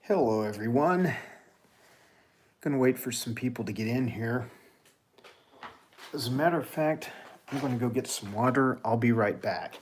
Hello, everyone. Gonna wait for some people to get in here. As a matter of fact, I'm gonna go get some water. I'll be right back.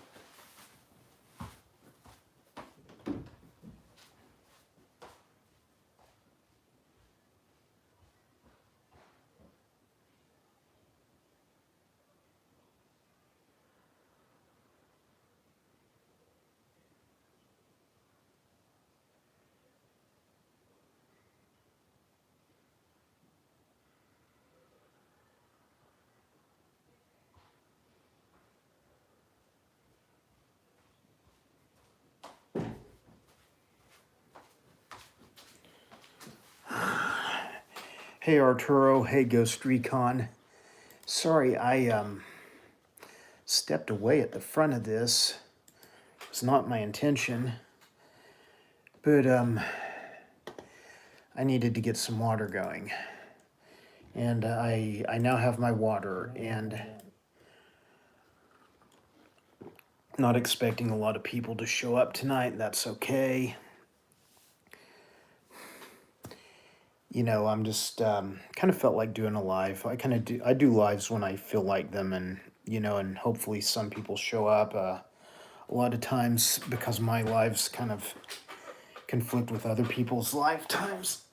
Hey, Arturo. Hey, Ghost Recon. Sorry, I stepped away at the front of this. It's not my intention, but I needed to get some water going, and I now have my water, and not expecting a lot of people to show up tonight. That's okay. You know, I'm just kind of felt like doing a live. I do lives when I feel like them, and and hopefully some people show up. A lot of times, because my lives kind of conflict with other people's lifetimes,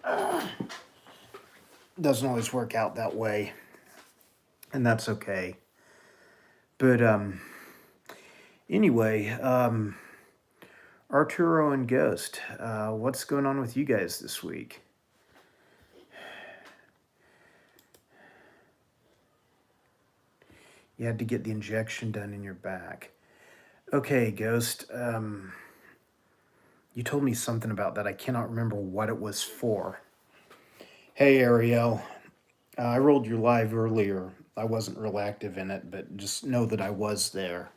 doesn't always work out that way, and that's okay. But anyway, Arturo and Ghost, what's going on with you guys this week? You had to get the injection done in your back. Okay, Ghost. You told me something about that. I cannot remember what it was for. Hey, Ariel. I rolled your live earlier. I wasn't real active in it, but just know that I was there.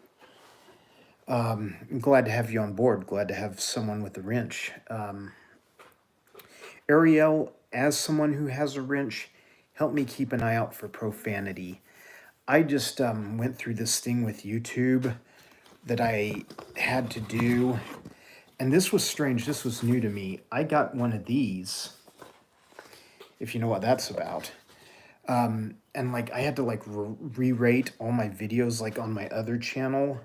I'm glad to have you on board. Glad to have someone with a wrench. Ariel, as someone who has a wrench, help me keep an eye out for profanity. I just went through this thing with YouTube that I had to do. And this was strange. This was new to me. I got one of these, if you know what that's about. And like I had to like re-rate all my videos like on my other channel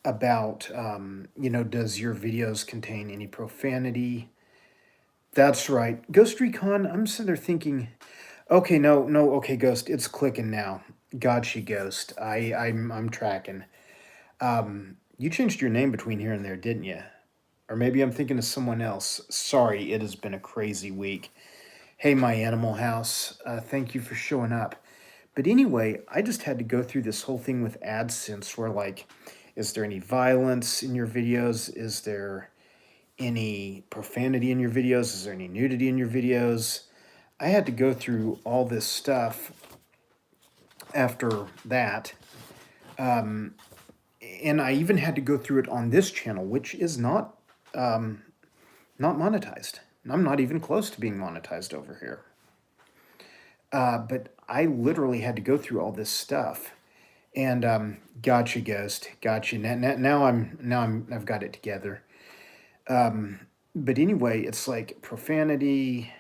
about, does your videos contain any profanity? That's right. Ghost Recon, I'm sitting there thinking, okay, no, okay, Ghost, it's clicking now. Gotcha, Ghost. I'm tracking. You changed your name between here and there, didn't you? Or maybe I'm thinking of someone else. Sorry, it has been a crazy week. Hey, my animal house, thank you for showing up. But anyway, I just had to go through this whole thing with AdSense where, like, is there any violence in your videos? Is there any profanity in your videos? Is there any nudity in your videos? I had to go through all this stuff after that. And I even had to go through it on this channel, which is not monetized. I'm not even close to being monetized over here. But I literally had to go through all this stuff. And gotcha, Ghost. Gotcha. I've got it together. But anyway, it's like profanity,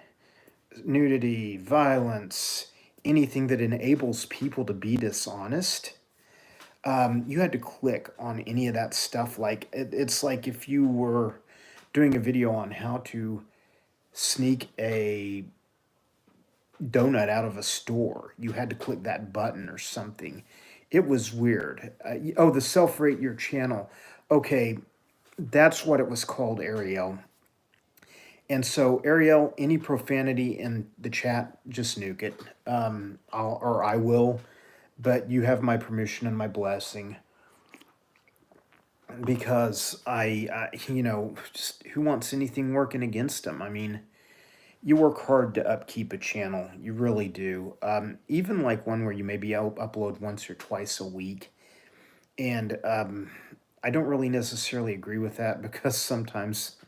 nudity, violence, anything that enables people to be dishonest. You had to click on any of that stuff. Like it's like if you were doing a video on how to sneak a donut out of a store, you had to click that button or something. It was weird. The self rate your channel. Okay, that's what it was called, Ariel. And so, Ariel, any profanity in the chat, just nuke it. I will, but you have my permission and my blessing. Because just who wants anything working against them? I mean, you work hard to upkeep a channel. You really do. Even like one where you maybe upload once or twice a week. And I don't really necessarily agree with that because sometimes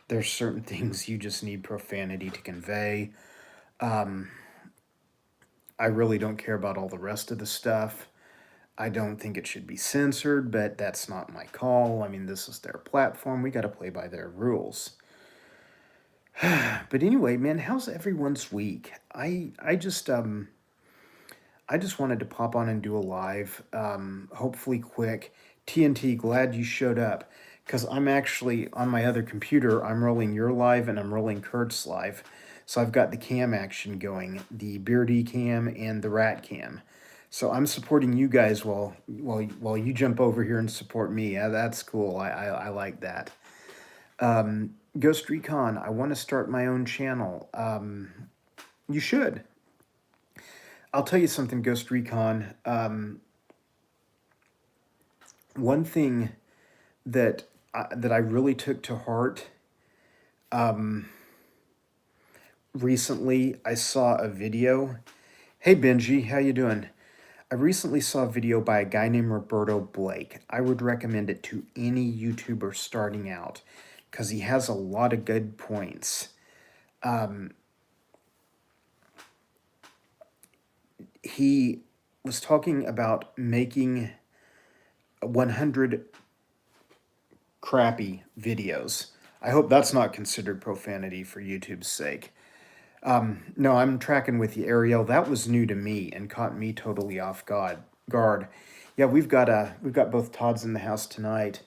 there's certain things you just need profanity to convey. I really don't care about all the rest of the stuff. I don't think it should be censored, but that's not my call. I mean, this is their platform. We got to play by their rules. But anyway, man, how's everyone's week? I just wanted to pop on and do a live, hopefully quick. TNT, glad you showed up. Because I'm actually on my other computer, I'm rolling your live and I'm rolling Kurt's live. So I've got the cam action going, the Beardy cam and the Rat cam. So I'm supporting you guys while you jump over here and support me. Yeah, that's cool. I like that. Ghost Recon, I want to start my own channel. You should. I'll tell you something, Ghost Recon. One thing that I really took to heart recently, I saw a video. Hey Benji, how you doing? I recently saw a video by a guy named Roberto Blake. I would recommend it to any YouTuber starting out because he has a lot of good points. He was talking about making 100 crappy videos. I hope that's not considered profanity for YouTube's sake. No, I'm tracking with you, Ariel. That was new to me and caught me totally off guard. Yeah, we've got both Todds in the house tonight.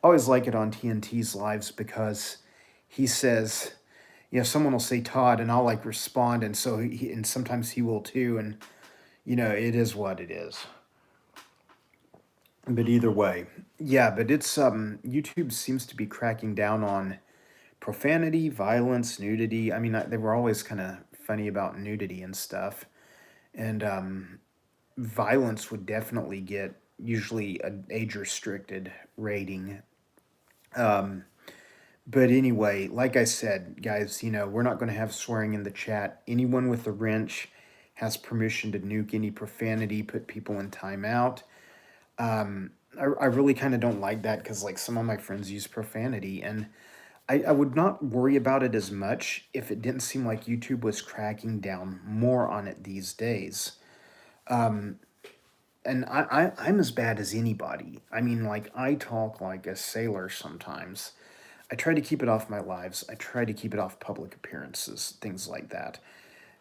I always like it on TNT's lives because he says, someone will say Todd and I'll like respond, and so and sometimes he will too, and it is what it is. But either way, yeah, but it's YouTube seems to be cracking down on profanity, violence, nudity. I mean, they were always kind of funny about nudity and stuff. And violence would definitely get usually an age restricted rating. But anyway, like I said, guys, we're not going to have swearing in the chat. Anyone with a wrench has permission to nuke any profanity, put people in timeout. I really kind of don't like that because, like, some of my friends use profanity, and I would not worry about it as much if it didn't seem like YouTube was cracking down more on it these days. And I'm as bad as anybody. I mean, like, I talk like a sailor sometimes. I try to keep it off my lives. I try to keep it off public appearances, things like that.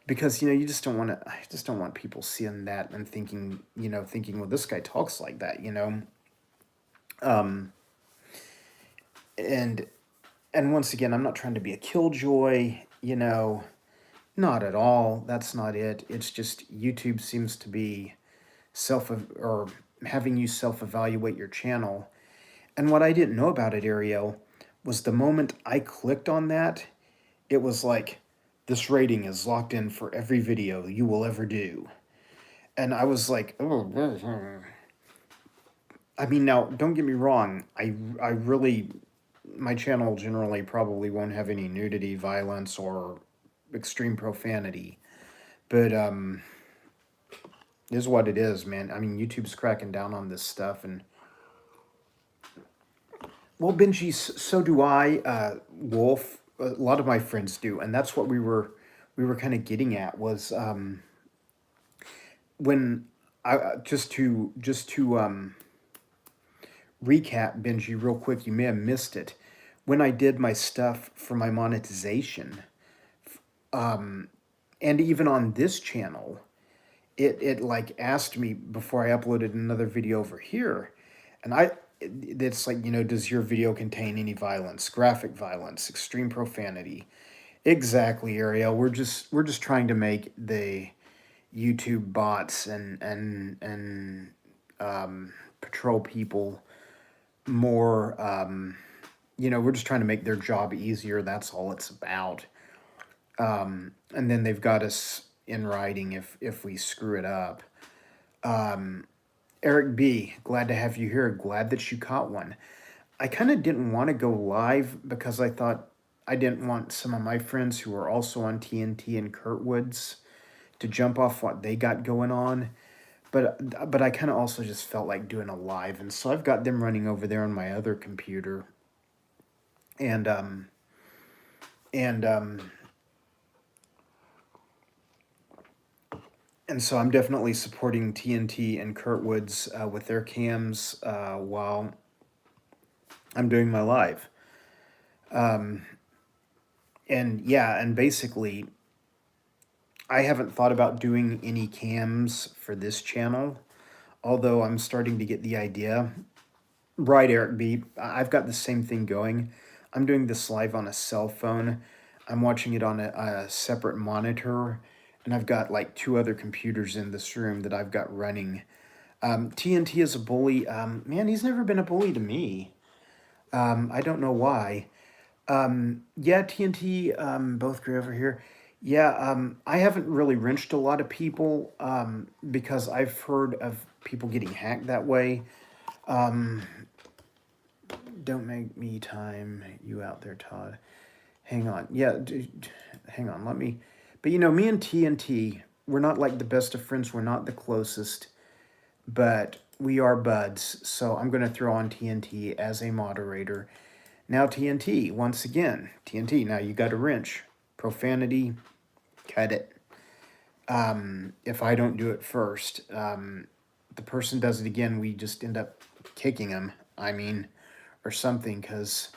Because, you just don't want to, I just don't want people seeing that and thinking, well, this guy talks like that, and once again, I'm not trying to be a killjoy, not at all. That's not it. It's just YouTube seems to be or having you self-evaluate your channel. And what I didn't know about it, Ariel, was the moment I clicked on that, it was like, this rating is locked in for every video you will ever do. And I was like, oh. I mean, now, don't get me wrong. I really, my channel generally probably won't have any nudity, violence, or extreme profanity. But, it is what it is, man. I mean, YouTube's cracking down on this stuff. And, well, Benji, so do I. Wolf, a lot of my friends do. And that's what we were kind of getting at was, when just to recap, Benji, real quick, you may have missed it. When I did my stuff for my monetization, and even on this channel, it like asked me before I uploaded another video over here, and it's like, does your video contain any violence, graphic violence, extreme profanity? Exactly, Ariel. We're just trying to make the YouTube bots and patrol people more. We're just trying to make their job easier. That's all it's about. And then they've got us in writing if we screw it up. Eric B, glad to have you here. Glad that you caught one. I kind of didn't want to go live because I thought I didn't want some of my friends who are also on TNT and Kurtwoods to jump off what they got going on. But I kind of also just felt like doing a live, and so I've got them running over there on my other computer. And so I'm definitely supporting TNT and Kurtwoods with their cams while I'm doing my live. And yeah, and basically, I haven't thought about doing any cams for this channel, although I'm starting to get the idea. Right, Eric B. I've got the same thing going. I'm doing this live on a cell phone. I'm watching it on a separate monitor, and I've got like two other computers in this room that I've got running. TNT is a bully. Man, he's never been a bully to me. I don't know why. Yeah, TNT, both grew over here. Yeah, I haven't really wrenched a lot of people because I've heard of people getting hacked that way. Don't make me time you out there, Todd. Hang on. Yeah, hang on. Let me. But you know, me and TNT, we're not like the best of friends. We're not the closest, but we are buds. So I'm going to throw on TNT as a moderator. Now, TNT, once again, TNT, now you got a wrench. Profanity, cut it. If I don't do it first, the person does it again, we just end up kicking them. I mean, or something, because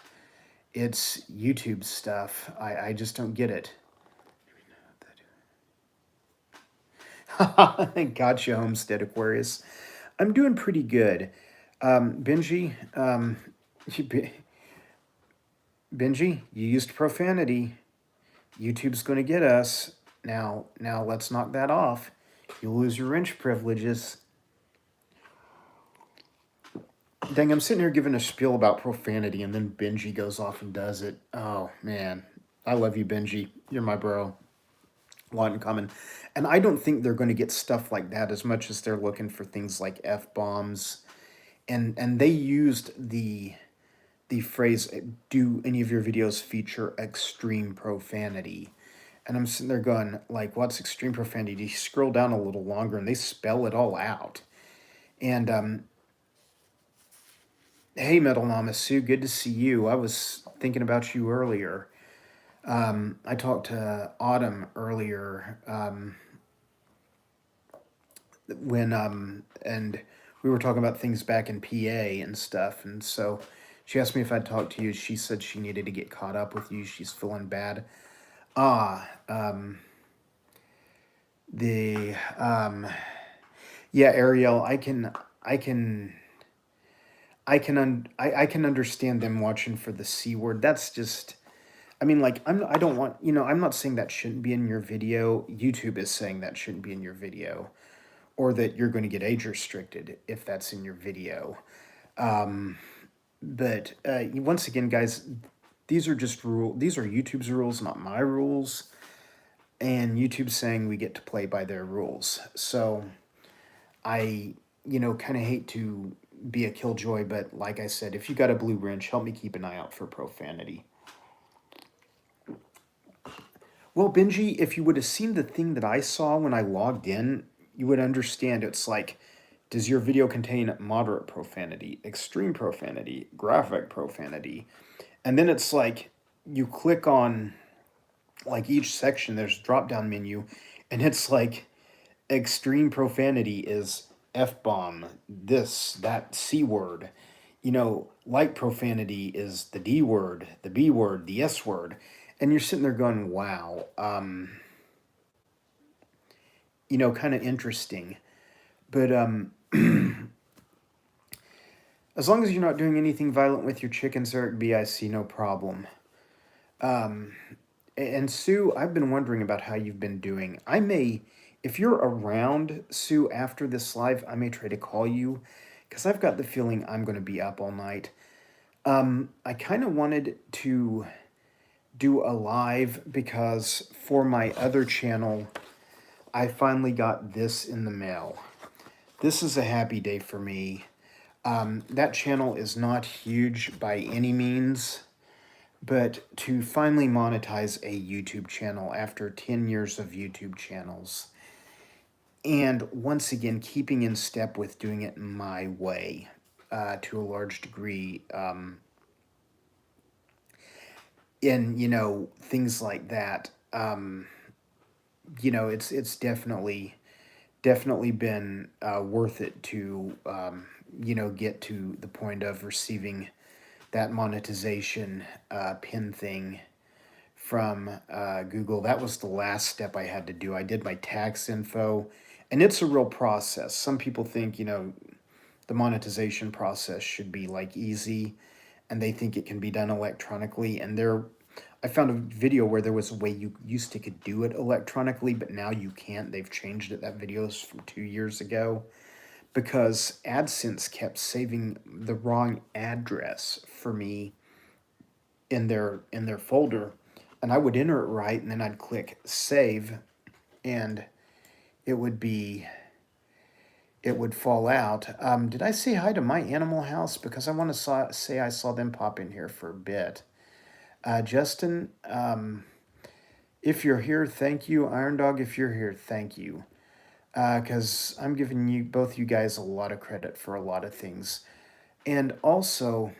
it's YouTube stuff. I just don't get it. Gotcha, Homestead Aquarius. I'm doing pretty good. Benji, Benji, you used profanity. YouTube's going to get us. Now, let's knock that off. You'll lose your wrench privileges. Dang, I'm sitting here giving a spiel about profanity, and then Benji goes off and does it. Oh, man. I love you, Benji. You're my bro. A lot in common. And I don't think they're going to get stuff like that as much as they're looking for things like F-bombs. And they used the phrase, do any of your videos feature extreme profanity? And I'm sitting there going, like, what's extreme profanity? You scroll down a little longer and they spell it all out. And hey, Metal Namasu, good to see you. I was thinking about you earlier. I talked to Autumn earlier when and we were talking about things back in PA and stuff, and so she asked me if I'd talk to you. She said she needed to get caught up with you. She's feeling bad. Ah, the yeah, Ariel, I can understand them watching for the C word. That's just, I mean, like, I don't want, I'm not saying that shouldn't be in your video. YouTube is saying that shouldn't be in your video, or that you're going to get age restricted if that's in your video. But once again, guys, these are just these are YouTube's rules, not my rules. And YouTube's saying we get to play by their rules. So I, kind of hate to be a killjoy, but like I said, if you got a blue wrench, help me keep an eye out for profanity. Well, Benji, if you would have seen the thing that I saw when I logged in, you would understand it's like, does your video contain moderate profanity, extreme profanity, graphic profanity? And then it's like, you click on like each section, there's a drop down menu, and it's like extreme profanity is F-bomb, this, that, C word. Light profanity is the D word, the B word, the S word. And you're sitting there going, wow, kind of interesting. But as long as you're not doing anything violent with your chickens, Eric B, I see no problem. And Sue, I've been wondering about how you've been doing. I may, if you're around, Sue, after this live, I may try to call you, because I've got the feeling I'm going to be up all night. I kind of wanted to do a live because for my other channel, I finally got this in the mail. This is a happy day for me. That channel is not huge by any means, but to finally monetize a YouTube channel after 10 years of YouTube channels, and once again, keeping in step with doing it my way to a large degree, in, things like that, it's definitely been worth it to, get to the point of receiving that monetization pin thing from Google. That was the last step I had to do. I did my tax info, and it's a real process. Some people think, the monetization process should be like easy, and they think it can be done electronically. And I found a video where there was a way you used to could do it electronically, but now you can't. They've changed it. That video is from 2 years ago because AdSense kept saving the wrong address for me in their folder, and I would enter it right, and then I'd click save, and it would be it would fall out. Did I say hi to My Animal House? Because I want to say I saw them pop in here for a bit. Justin, if you're here, thank you. Iron Dog, if you're here, thank you. Because I'm giving you both you guys a lot of credit for a lot of things. And also,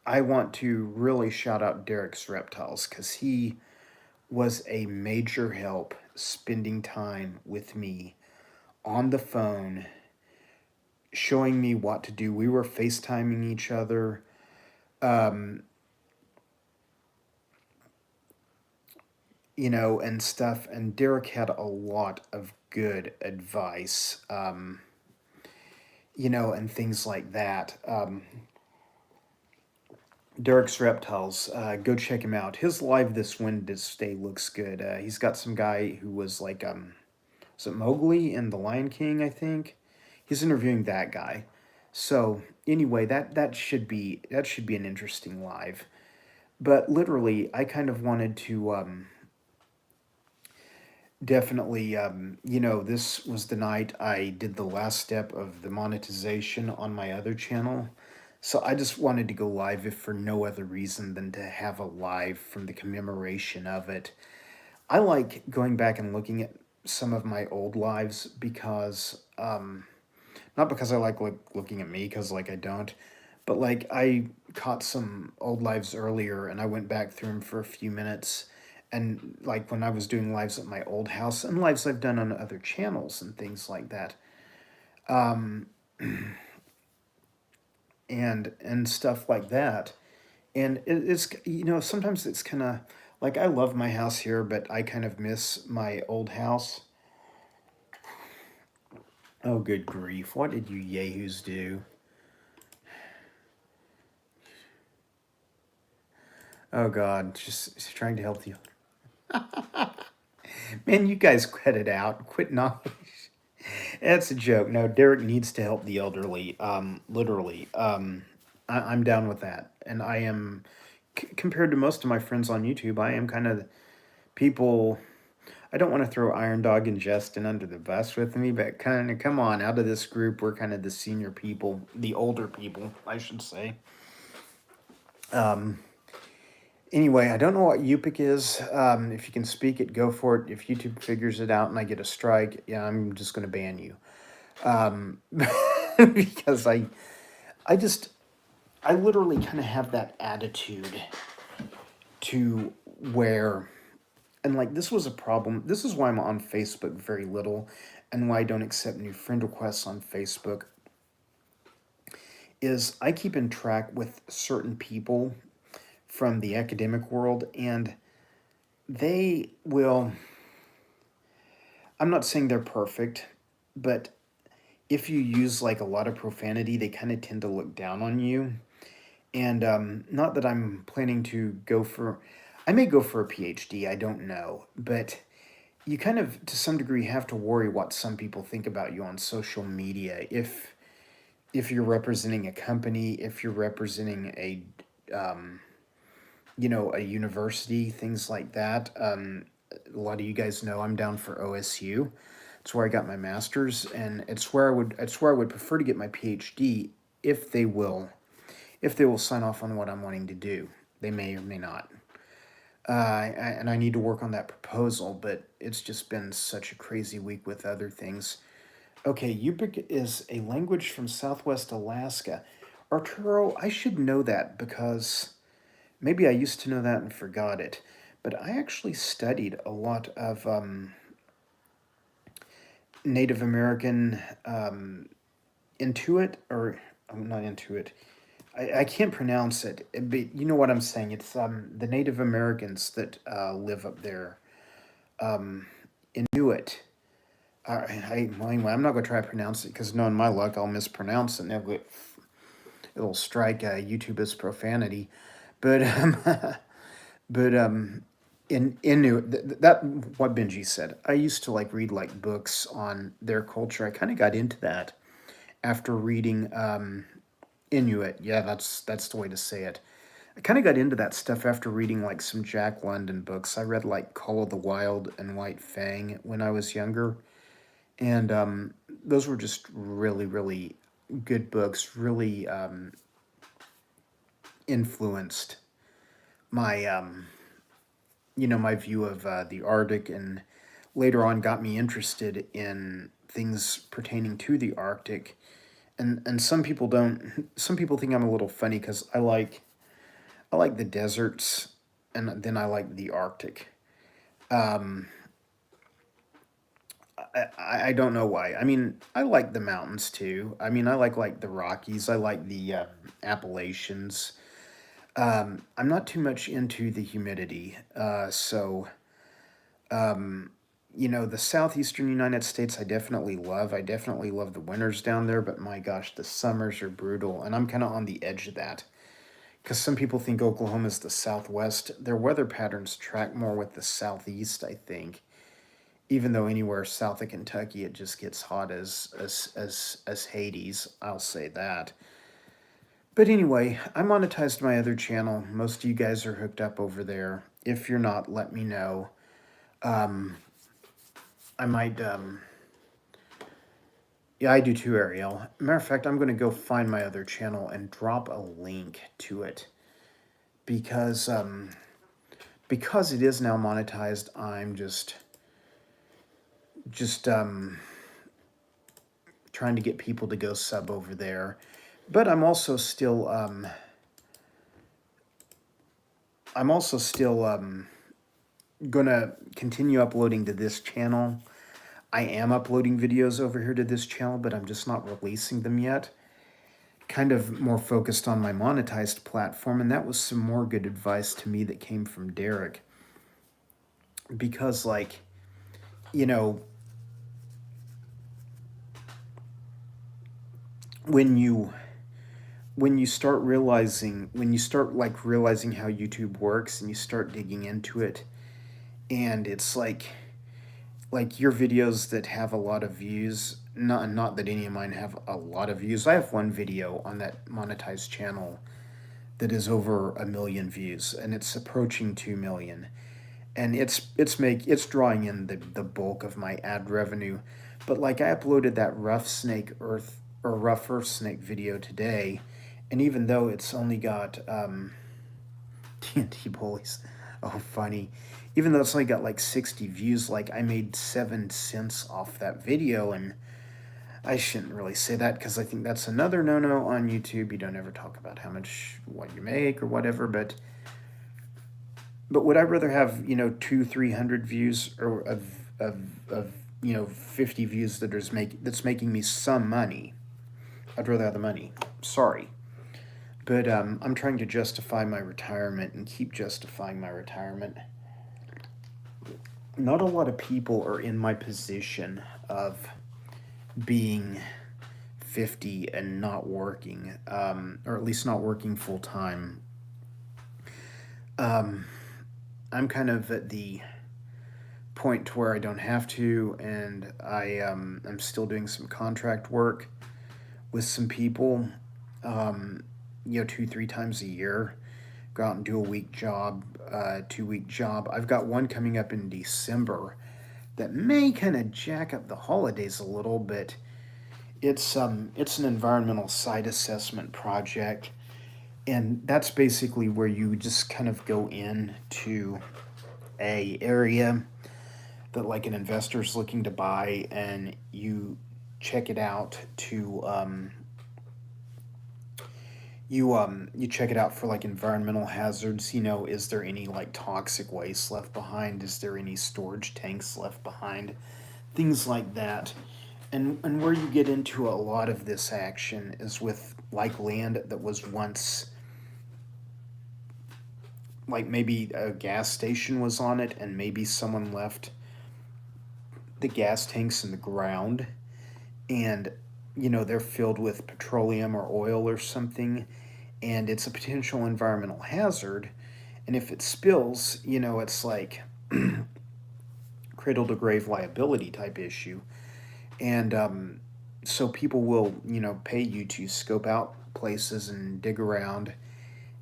I want to really shout out Derek's Reptiles because he was a major help spending time with me on the phone, showing me what to do. We were FaceTiming each other. And stuff. And Derek had a lot of good advice, and things like that. Derek's Reptiles, go check him out. His live this Wednesday looks good. He's got some guy who was like, was it Mowgli in The Lion King, I think? He's interviewing that guy. So anyway, that should be an interesting live. But literally, I kind of wanted to definitely, this was the night I did the last step of the monetization on my other channel. So I just wanted to go live if for no other reason than to have a live from the commemoration of it. I like going back and looking at some of my old lives because, not because I like looking at me, because I don't, but I caught some old lives earlier and I went back through them for a few minutes. And when I was doing lives at my old house and lives I've done on other channels and things like that. And stuff like that. And it's, sometimes it's kind of I love my house here, but I kind of miss my old house. Oh, good grief. What did you yahoos do? Oh, God. Just trying to help you. Man, you guys cut it out. Quit knowledge. That's a joke. No, Derek needs to help the elderly. Literally. I'm down with that. And I am, compared to most of my friends on YouTube, I am kind of people. I don't want to throw Iron Dog and Justin under the bus with me, but kind of come on, out of this group, we're kind of the senior people, the older people, I should say. Anyway, I don't know what Yupik is. If you can speak it, go for it. If YouTube figures it out and I get a strike, yeah, I'm just going to ban you. Because I literally kind of have that attitude to where, and this was a problem. This is why I'm on Facebook very little and why I don't accept new friend requests on Facebook, is I keep in track with certain people from the academic world, and they will, I'm not saying they're perfect, but if you use a lot of profanity, they kind of tend to look down on you. And not that I'm planning to I may go for a PhD, I don't know, but you kind of, to some degree, have to worry what some people think about you on social media. If you're representing a company, if you're representing a university, things like that. A lot of you guys know I'm down for OSU. It's where I got my master's, and it's where I would prefer to get my PhD if they will sign off on what I'm wanting to do. They may or may not. And I need to work on that proposal, but it's just been such a crazy week with other things. Okay, Yupik is a language from Southwest Alaska. Arturo, I should know that because maybe I used to know that and forgot it. But I actually studied a lot of Native American Intuit, or not Intuit, I can't pronounce it, but you know what I'm saying. It's the Native Americans that live up there. Um, Inuit. Well, anyway, I'm not going to try to pronounce it because knowing my luck, I'll mispronounce it and it'll strike YouTube as profanity. But but in Inuit, that what Benji said. I used to like read like books on their culture. I kind of got into that after reading Inuit. Yeah, that's the way to say it. I kind of got into that stuff after reading like some Jack London books. I read like Call of the Wild and White Fang when I was younger, and those were just really, really good books. Really influenced my my view of the Arctic, and later on got me interested in things pertaining to the Arctic. And some people don't. Some people think I'm a little funny because I like the deserts, and then I like the Arctic. Um, I don't know why. I mean, I like the mountains too. I mean, I like the Rockies. I like the Appalachians. I'm not too much into the humidity. The southeastern United States, I definitely love. I definitely love the winters down there, but my gosh, the summers are brutal, and I'm kind of on the edge of that. Because some people think Oklahoma is the Southwest. Their weather patterns track more with the Southeast, I think. Even though anywhere south of Kentucky, it just gets hot as Hades. I'll say that. But anyway, I monetized my other channel. Most of you guys are hooked up over there. If you're not, let me know. Um, I might. Yeah, I do too, Ariel. Matter of fact, I'm going to go find my other channel and drop a link to it because because it is now monetized. I'm just trying to get people to go sub over there, but I'm also still gonna continue uploading to this channel. I am uploading videos over here to this channel, but I'm just not releasing them yet. Kind of more focused on my monetized platform, and that was some more good advice to me that came from Derek. Because, like, you know, when you when you start like realizing how YouTube works and you start digging into it, and it's like your videos that have a lot of views, not that any of mine have a lot of views. I have one video on that monetized channel that is over 1 million views, and it's approaching 2 million, and it's drawing in the bulk of my ad revenue. But like I uploaded that rough earth snake video today, and even though it's only got TNT bullies, oh funny, even though it's only got like 60 views, like I made 7 cents off that video. And I shouldn't really say that because I think that's another no-no on YouTube. You don't ever talk about how much what you make or whatever, but would I rather have, 200-300 views, or of 50 views that's making me some money? I'd rather have the money. Sorry. But I'm trying to justify my retirement and keep justifying my retirement. Not a lot of people are in my position of being 50 and not working, or at least not working full time. I'm kind of at the point to where I don't have to, and I'm still doing some contract work with some people, 2-3 times a year. Go out and do a week job, 2 week job. I've got one coming up in December that may kind of jack up the holidays a little, but it's an environmental site assessment project, and that's basically where you just kind of go into a area that like an investor's looking to buy, and you check it out to you check it out for like environmental hazards. Is there any like toxic waste left behind? Is there any storage tanks left behind? Things like that. And where you get into a lot of this action is with like land that was once, like maybe a gas station was on it and maybe someone left the gas tanks in the ground, and they're filled with petroleum or oil or something, and it's a potential environmental hazard. And if it spills, it's like cradle to grave liability type issue. And so people will, pay you to scope out places and dig around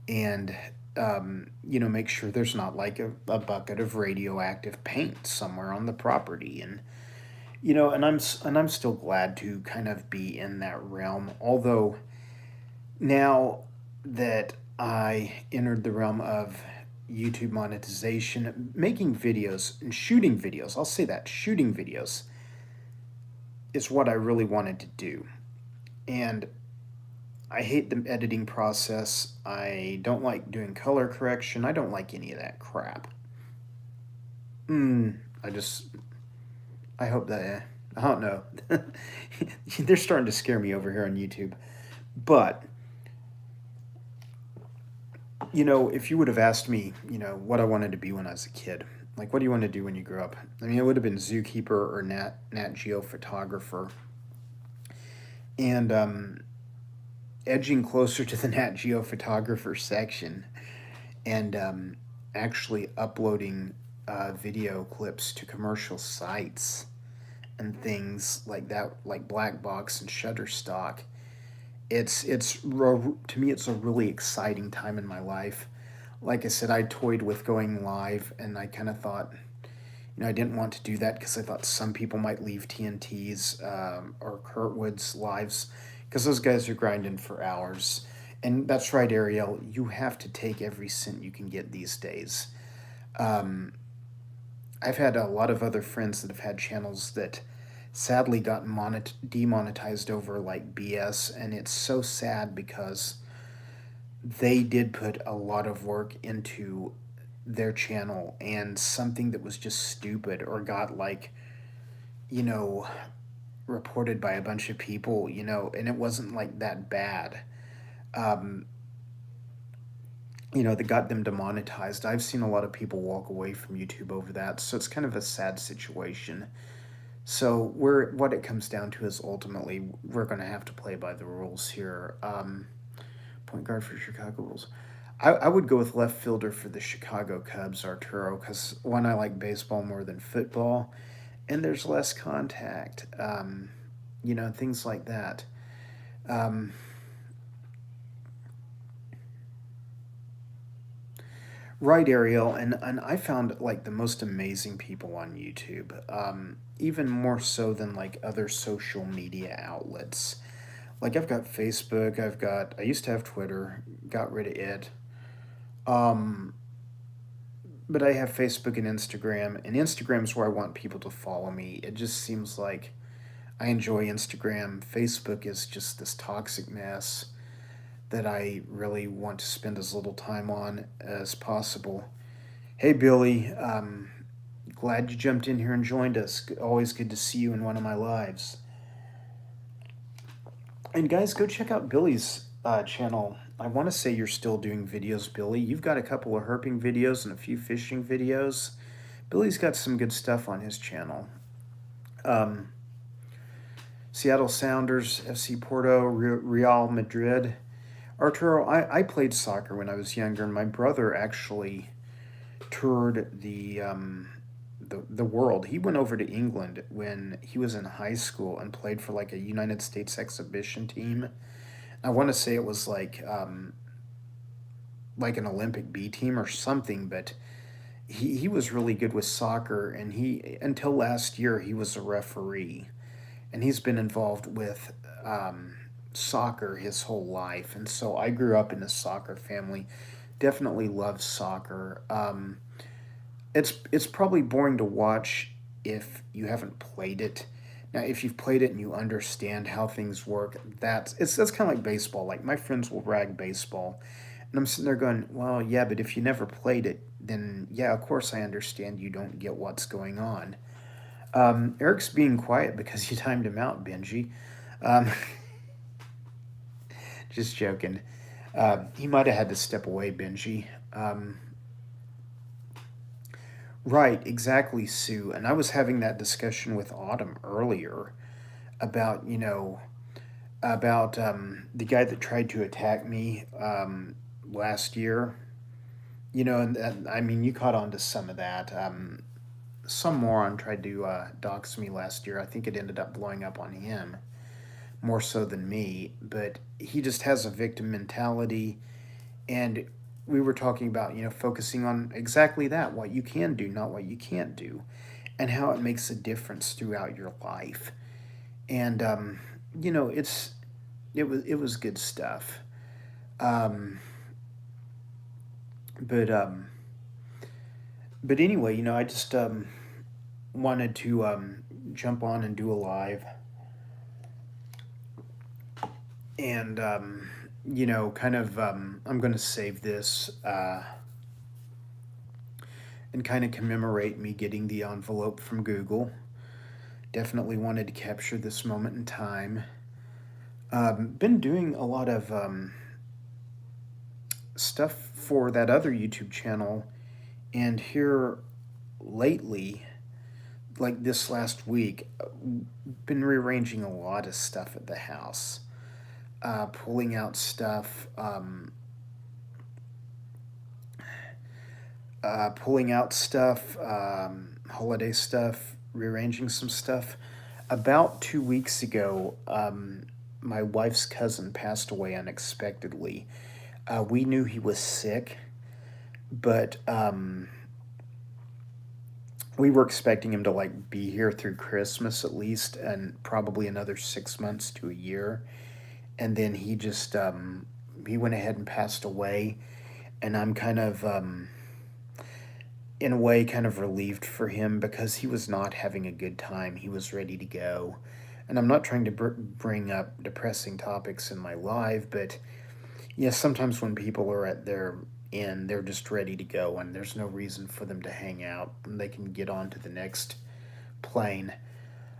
and, make sure there's not like a bucket of radioactive paint somewhere on the property. And, and I'm still glad to kind of be in that realm. Although now that I entered the realm of YouTube monetization, making videos and shooting videos, I'll say that shooting videos is what I really wanted to do. And I hate the editing process. I don't like doing color correction. I don't like any of that crap. I just, I hope that, I don't know. They're starting to scare me over here on YouTube. But, if you would have asked me, what I wanted to be when I was a kid, like, what do you want to do when you grow up? I mean, it would have been zookeeper or Nat Geo photographer. And edging closer to the Nat Geo photographer section, and actually uploading video clips to commercial sites and things like that, like Blackbox and Shutterstock. To me, it's a really exciting time in my life. Like I said, I toyed with going live, and I kind of thought, I didn't want to do that because I thought some people might leave TNT's or Kurtwood's lives, because those guys are grinding for hours. And that's right, Ariel. You have to take every cent you can get these days. Um, I've had a lot of other friends that have had channels that sadly got demonetized over like BS, and it's so sad because they did put a lot of work into their channel, and something that was just stupid or got like, you know, reported by a bunch of people, and it wasn't like that bad. Um, that got them demonetized. I've seen a lot of people walk away from YouTube over that, so it's kind of a sad situation. So what it comes down to is ultimately we're going to have to play by the rules here. Point guard for Chicago Bulls. I would go with left fielder for the Chicago Cubs, Arturo, because one, I like baseball more than football, and there's less contact, things like that. Um, right, Ariel, and I found like the most amazing people on YouTube, even more so than like other social media outlets. Like I've got Facebook, I used to have Twitter, got rid of it. Um, but I have Facebook and Instagram, and Instagram's where I want people to follow me. It just seems like I enjoy Instagram. Facebook is just this toxic mess that I really want to spend as little time on as possible. Hey, Billy, glad you jumped in here and joined us. Always good to see you in one of my lives. And guys, go check out Billy's channel. I want to say you're still doing videos, Billy. You've got a couple of herping videos and a few fishing videos. Billy's got some good stuff on his channel. Um, Seattle Sounders, FC Porto, Real Madrid. Arturo, I played soccer when I was younger, and my brother actually toured the world. He went over to England when he was in high school and played for like a United States exhibition team. I want to say it was like an Olympic B team or something, but he was really good with soccer, and he until last year he was a referee, and he's been involved with soccer his whole life. And so I grew up in a soccer family. Definitely love soccer. It's probably boring to watch if you haven't played it. Now, if you've played it and you understand how things work, that's kind of like baseball. Like my friends will rag baseball, and I'm sitting there going, "Well, yeah, but if you never played it, then yeah, of course I understand you don't get what's going on." Eric's being quiet because you timed him out, Benji. Um, Just joking. He might have had to step away, Benji. Right, exactly, Sue. And I was having that discussion with Autumn earlier about, about the guy that tried to attack me last year. And I mean, you caught on to some of that. Some moron tried to dox me last year. I think it ended up blowing up on him more so than me, but he just has a victim mentality. And we were talking about, focusing on exactly that, what you can do, not what you can't do, and how it makes a difference throughout your life. And, you know, it's, it was good stuff. Um, but, um, but anyway, I just, wanted to, jump on and do a live and, kind of, I'm going to save this, and kind of commemorate me getting the envelope from Google. Definitely wanted to capture this moment in time. Been doing a lot of stuff for that other YouTube channel, and here lately, like this last week, been rearranging a lot of stuff at the house, pulling out stuff, holiday stuff, rearranging some stuff. About 2 weeks ago, my wife's cousin passed away unexpectedly. We knew he was sick, but we were expecting him to like be here through Christmas at least, and probably another 6 months to a year. And then he just he went ahead and passed away, and I'm kind of in a way kind of relieved for him because he was not having a good time. He was ready to go. And I'm not trying to bring up depressing topics in my live, but yes, sometimes when people are at their end, they're just ready to go and there's no reason for them to hang out and they can get on to the next plane.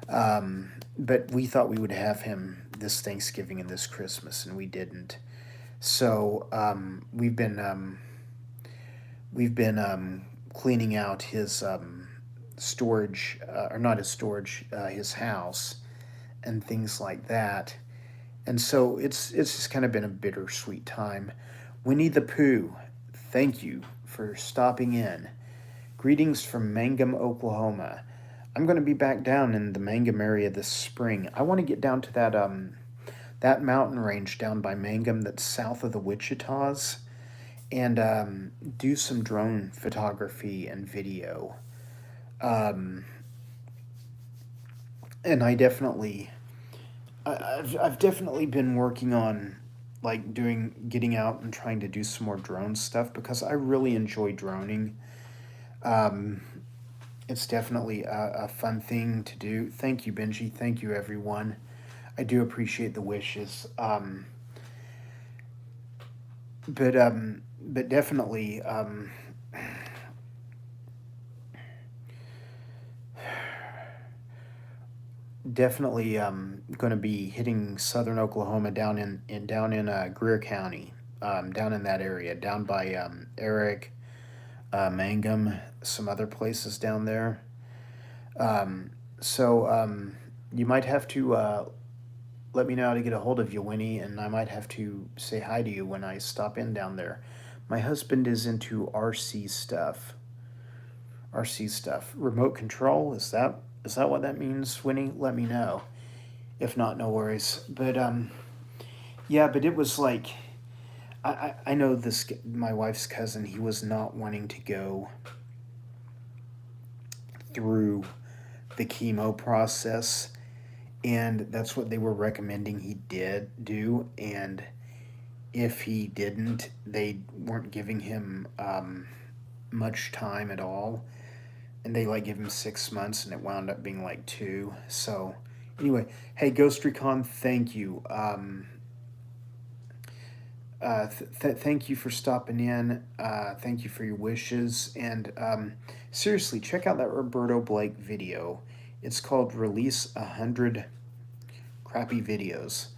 But we thought we would have him this Thanksgiving and this Christmas, and we didn't. So we've been cleaning out his storage, or not his storage, his house, and things like that. And so it's just kind of been a bittersweet time. Winnie the Pooh, thank you for stopping in. Greetings from Mangum, Oklahoma. I'm going to be back down in the Mangum area this spring. I want to get down to that mountain range down by Mangum that's south of the Wichitas, and do some drone photography and video. Um, and I've definitely been working on like getting out and trying to do some more drone stuff because I really enjoy droning. Um, it's definitely a fun thing to do. Thank you, Benji. Thank you, everyone. I do appreciate the wishes. But definitely, definitely going to be hitting southern Oklahoma down in Greer County, down in that area, down by Eric, Mangum, some other places down there. So you might have to let me know how to get a hold of you, Winnie, and I might have to say hi to you when I stop in down there. My husband is into RC stuff. RC stuff. Remote control, is that what that means, Winnie? Let me know. If not, no worries. But yeah, but it was like I know this my wife's cousin, he was not wanting to go through the chemo process, and that's what they were recommending he did do. And if he didn't, they weren't giving him much time at all, and they like give him 6 months, and it wound up being like two. So anyway, hey, Ghost Recon, thank you. Thank you for stopping in. Thank you for your wishes. And seriously, check out that Roberto Blake video. It's called Release 100 Crappy Videos.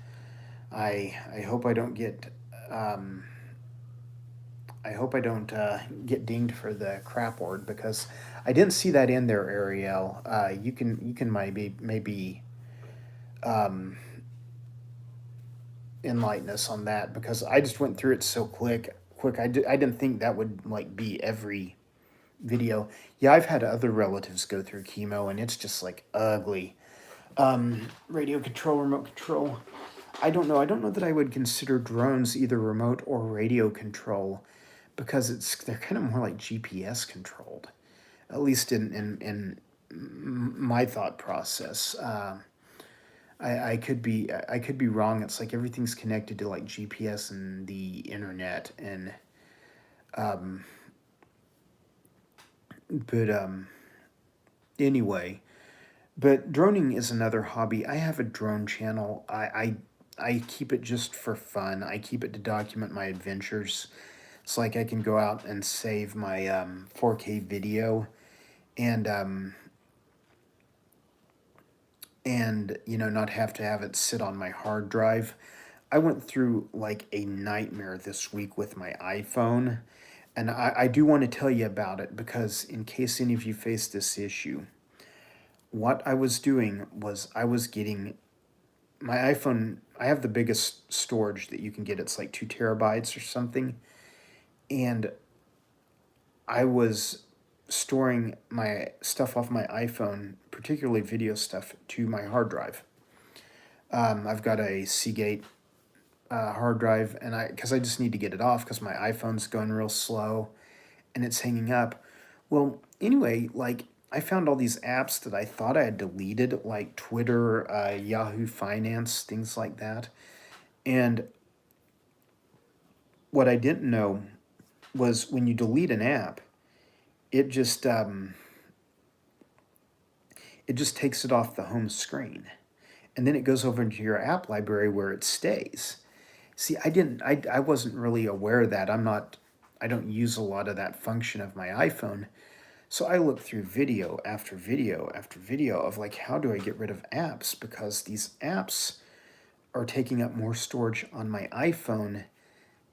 I hope I don't get um, I hope I don't get dinged for the crap word because I didn't see that in there, Ariel. You can maybe um, enlighten us on that because I just went through it so quick. I didn't think that would like be every video. Yeah, I've had other relatives go through chemo and it's just like ugly. Radio control, remote control. I don't know. I don't know that I would consider drones either remote or radio control because they're kind of more like GPS controlled, at least in my thought process. I could be wrong. It's like everything's connected to like GPS and the internet and um, but anyway. But droning is another hobby. I have a drone channel. I keep it just for fun. I keep it to document my adventures. It's like I can go out and save my 4K video and not have to have it sit on my hard drive. I went through like a nightmare this week with my iPhone, and I do want to tell you about it because in case any of you face this issue, what I was doing was I was getting my iPhone. I have the biggest storage that you can get. It's like 2 terabytes or something, and I was storing my stuff off my iPhone, particularly video stuff, to my hard drive. I've got a Seagate hard drive, and because I just need to get it off because my iPhone's going real slow and it's hanging up. Well, anyway, like I found all these apps that I thought I had deleted, like Twitter, Yahoo Finance, things like that. And what I didn't know was when you delete an app, it just um, it just takes it off the home screen, and then it goes over into your app library where it stays. See, I wasn't really aware of that. I don't use a lot of that function of my iPhone. So I looked through video after video after video of like, how do I get rid of apps? Because these apps are taking up more storage on my iPhone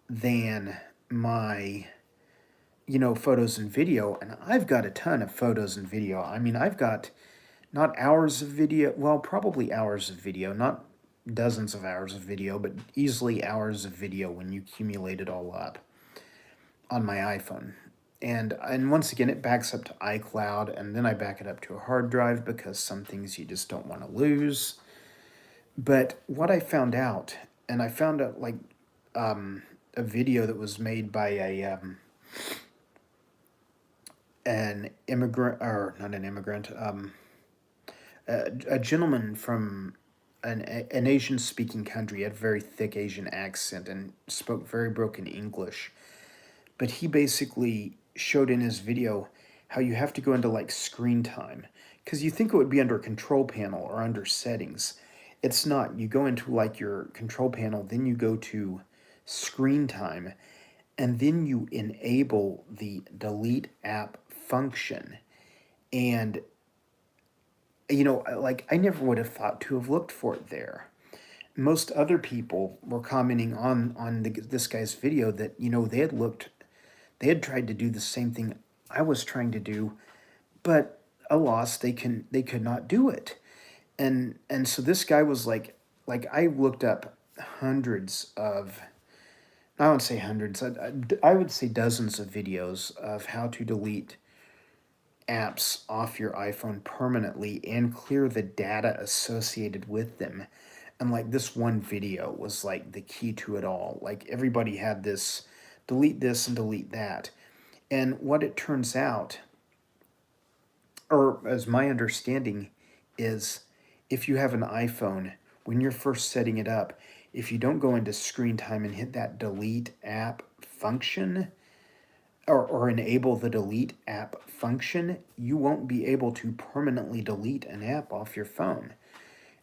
than my, photos and video. And I've got a ton of photos and video. I mean, I've got not hours of video, well, probably hours of video, not dozens of hours of video, but easily hours of video when you accumulate it all up on my iPhone. And once again, it backs up to iCloud, and then I back it up to a hard drive because some things you just don't want to lose. But what I found out, and I found out like a video that was made by an immigrant, or not an immigrant, a gentleman from an Asian speaking country, had a very thick Asian accent and spoke very broken English. But he basically showed in his video how you have to go into like screen time because you think it would be under control panel or under settings. It's not. You go into like your control panel, then you go to screen time, and then you enable the delete app function. And like I never would have thought to have looked for it there. Most other people were commenting on this guy's video that they had tried to do the same thing I was trying to do, but alas, they could not do it. And so this guy was like I looked up hundreds of, I wouldn't say hundreds, I would say dozens of videos of how to delete apps off your iPhone permanently and clear the data associated with them. And like this one video was like the key to it all. Like everybody had this and delete that. And what it turns out, or as my understanding, is if you have an iPhone, when you're first setting it up, if you don't go into screen time and hit that delete app function, or enable the delete app function, you won't be able to permanently delete an app off your phone.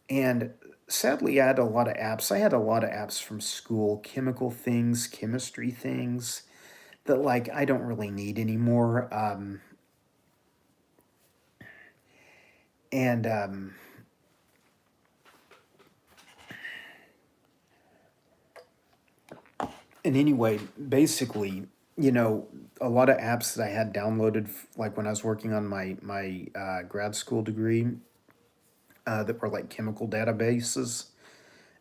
And sadly, I had a lot of apps. I had a lot of apps from school, chemical things, chemistry things that like I don't really need anymore. And And anyway, basically, you know, a lot of apps that I had downloaded, like when I was working on my grad school degree, that were like chemical databases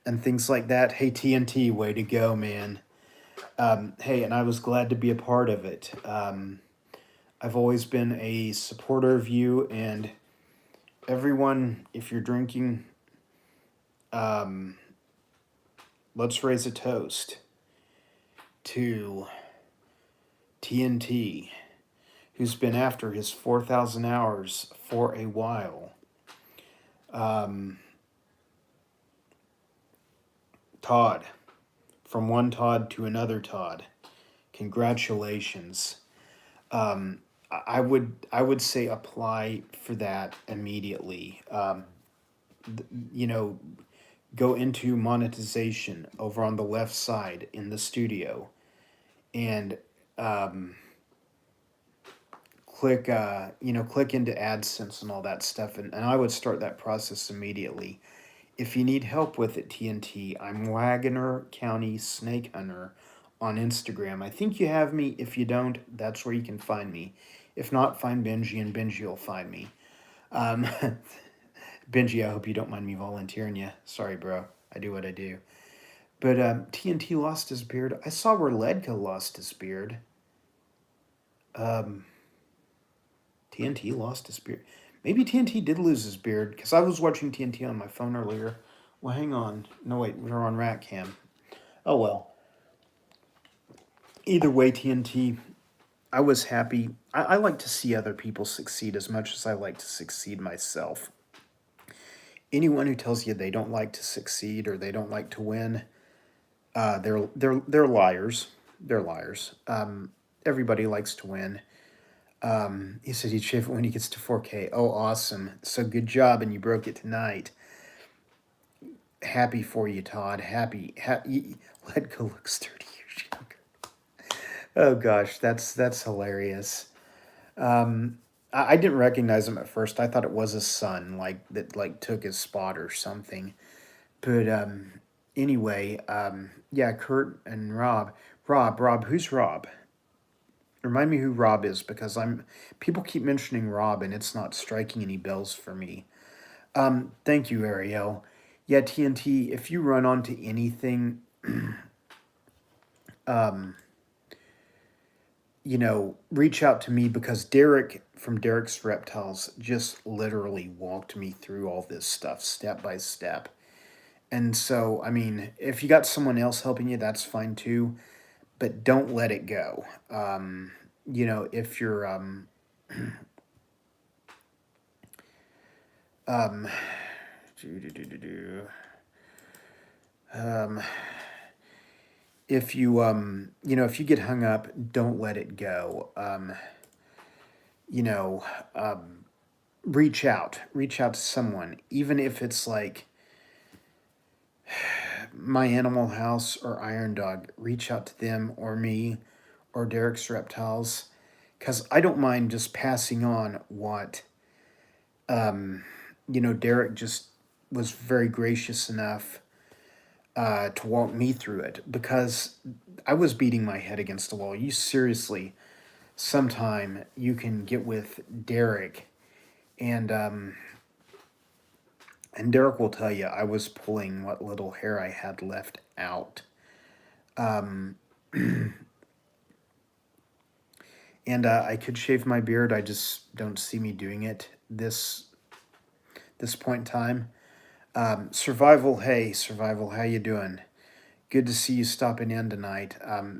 and things like that. Hey, TNT, way to go, man. Hey, and I was glad to be a part of it. I've always been a supporter of you and everyone. If you're drinking, um, let's raise a toast to TNT, who's been after his 4,000 hours for a while. Todd, from one Todd to another Todd, congratulations. I would say apply for that immediately. You know, go into monetization over on the left side in the studio, and click click into AdSense and all that stuff, and I would start that process immediately. If you need help with it, TNT, I'm Wagoner County Snake Hunter on Instagram. I think you have me. If you don't, that's where you can find me. If not, find Benji, and Benji will find me. Um, Benji, I hope you don't mind me volunteering you. Sorry, bro. I do what I do. But TNT lost his beard. I saw where Ledka lost his beard. Um, TNT lost his beard. Maybe TNT did lose his beard because I was watching TNT on my phone earlier. Well, hang on. No, wait, we're on Rat Cam. Oh well. Either way, TNT, I was happy. I like to see other people succeed as much as I like to succeed myself. Anyone who tells you they don't like to succeed or they don't like to win, they're liars. They're liars. Everybody likes to win. He said he'd shave it when he gets to 4K. Oh, awesome! So good job, and you broke it tonight. Happy for you, Todd. Happy. Ledko looks 30 years younger. Oh gosh, that's hilarious. I didn't recognize him at first. I thought it was his son, like that, like took his spot or something. But anyway, yeah, Kurt and Rob. Rob, who's Rob? Remind me who Rob is because people keep mentioning Rob and it's not striking any bells for me. Thank you, Ariel. Yeah, TNT, if you run onto anything, reach out to me because Derek from Derek's Reptiles just literally walked me through all this stuff step by step. And so, I mean, if you got someone else helping you, that's fine too, but don't let it go. If you're um um if you if you get hung up, don't let it go. You know, reach out to someone, even if it's like My Animal House or Iron Dog. Reach out to them or me or Derek's Reptiles, because I don't mind just passing on what Derek just was very gracious enough to walk me through it because I was beating my head against the wall. You seriously, sometime you can get with Derek, and Derek will tell you I was pulling what little hair I had left out. And I could shave my beard. I just don't see me doing it this point in time. Survival, hey Survival, how you doing? Good to see you stopping in tonight.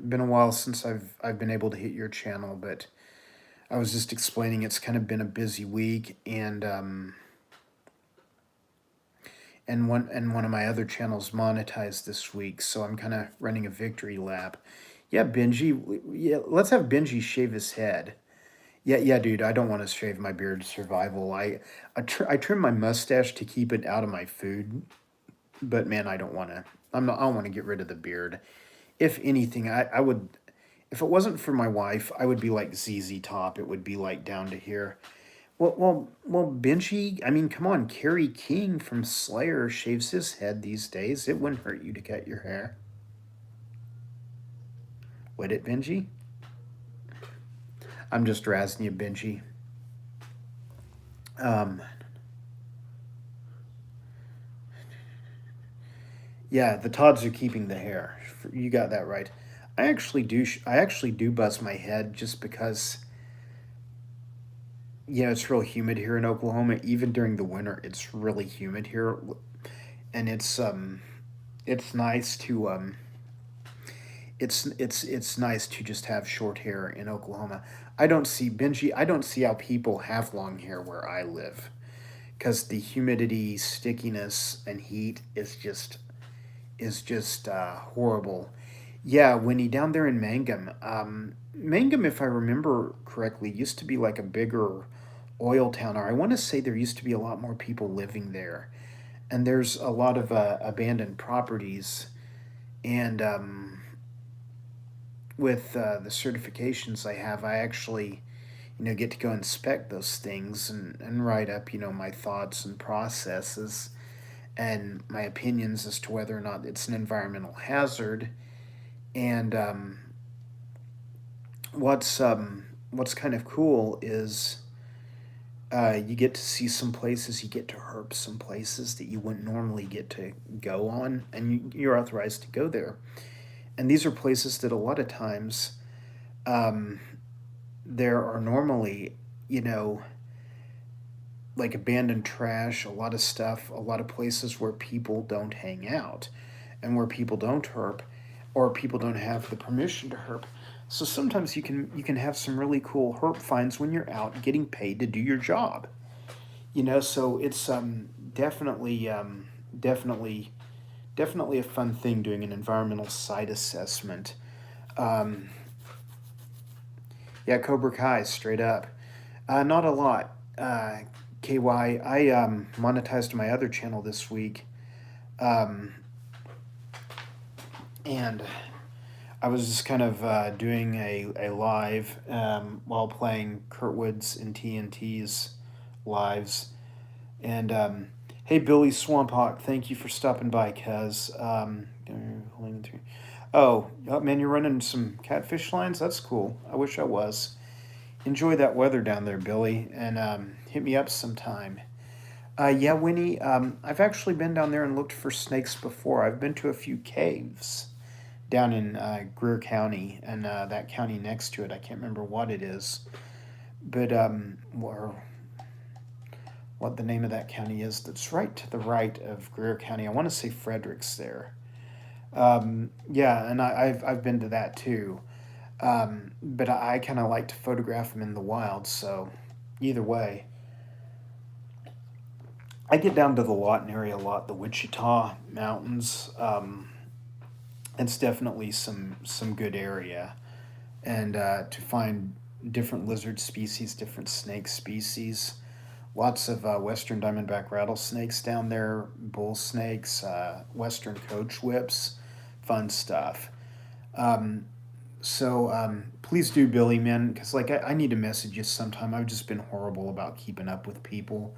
Been a while since I've been able to hit your channel, but I was just explaining it's kind of been a busy week, and one of my other channels monetized this week, so I'm kind of running a victory lap. Yeah, Benji. Yeah, let's have Benji shave his head. Yeah, dude. I don't want to shave my beard. Survival. I trim my mustache to keep it out of my food, but man, I don't want to. I don't want to get rid of the beard. If anything, I would. If it wasn't for my wife, I would be like ZZ Top. It would be like down to here. Well, Benji. I mean, come on. Kerry King from Slayer shaves his head these days. It wouldn't hurt you to cut your hair. Would it, Benji? I'm just razzing you, Benji. Um, yeah, the Todds are keeping the hair. You got that right. I actually do buzz my head just because it's real humid here in Oklahoma. Even during the winter, it's really humid here, and it's nice to it's nice to just have short hair in Oklahoma. I don't see Benji. I don't see how people have long hair where I live because the humidity, stickiness, and heat is just horrible. Yeah, Winnie, down there in Mangum. Mangum, if I remember correctly, used to be like a bigger oil town, or I want to say there used to be a lot more people living there. And there's a lot of abandoned properties. And with the certifications I have, I actually, get to go inspect those things and write up, my thoughts and processes and my opinions as to whether or not it's an environmental hazard. And what's kind of cool is you get to see some places, you get to herp some places that you wouldn't normally get to go on, and you're authorized to go there. And these are places that a lot of times um, there are normally, you know, like abandoned trash, a lot of stuff, a lot of places where people don't hang out and where people don't herp or people don't have the permission to herp. So sometimes you can have some really cool herp finds when you're out getting paid to do your job. So it's definitely definitely a fun thing doing an environmental site assessment. Um, yeah, Cobra Kai straight up. Not a lot. KY, I monetized my other channel this week, um, and I was just kind of doing a live while playing Kurtwood's and TNT's lives. And hey, Billy Swamphawk, thank you for stopping by, cuz. Oh, man, you're running some catfish lines? That's cool. I wish I was. Enjoy that weather down there, Billy, and hit me up sometime. Yeah, Winnie, I've actually been down there and looked for snakes before. I've been to a few caves down in Greer County and that county next to it. I can't remember what it is, but or what the name of that county is. That's right to the right of Greer County. I want to say Frederick's there. Yeah, and I've been to that too. But I kind of like to photograph them in the wild. So either way, I get down to the Lawton area a lot. The Wichita Mountains. It's definitely some good area, and to find different lizard species, different snake species. Lots of western diamondback rattlesnakes down there, bull snakes, western coach whips, fun stuff. Um, so please do, Billy, man, because like I need to message you sometime. I've just been horrible about keeping up with people.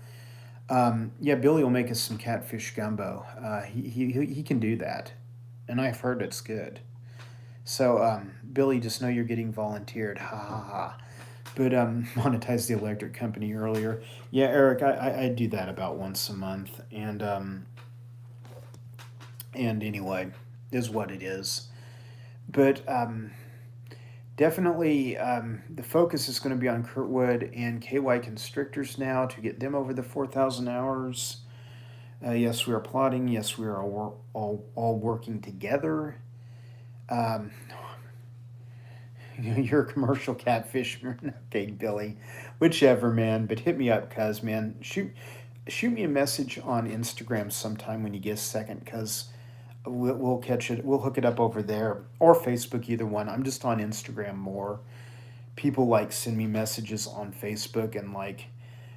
Yeah, Billy will make us some catfish gumbo. He can do that, and I've heard it's good. So Billy, just know you're getting volunteered. Ha ha ha. But monetize the electric company earlier. Yeah, Eric, I do that about once a month, and anyway, is what it is. But definitely, the focus is going to be on Kurtwood and KY constrictors now to get them over the 4,000 hours. Yes, we are plotting. Yes, we are all working together. Um, you're a commercial catfisherman. Okay, Billy. Whichever, man. But hit me up, cuz, man. Shoot me a message on Instagram sometime when you get a second, cuz we'll catch it. We'll hook it up over there or Facebook, either one. I'm just on Instagram more. People like send me messages on Facebook, and like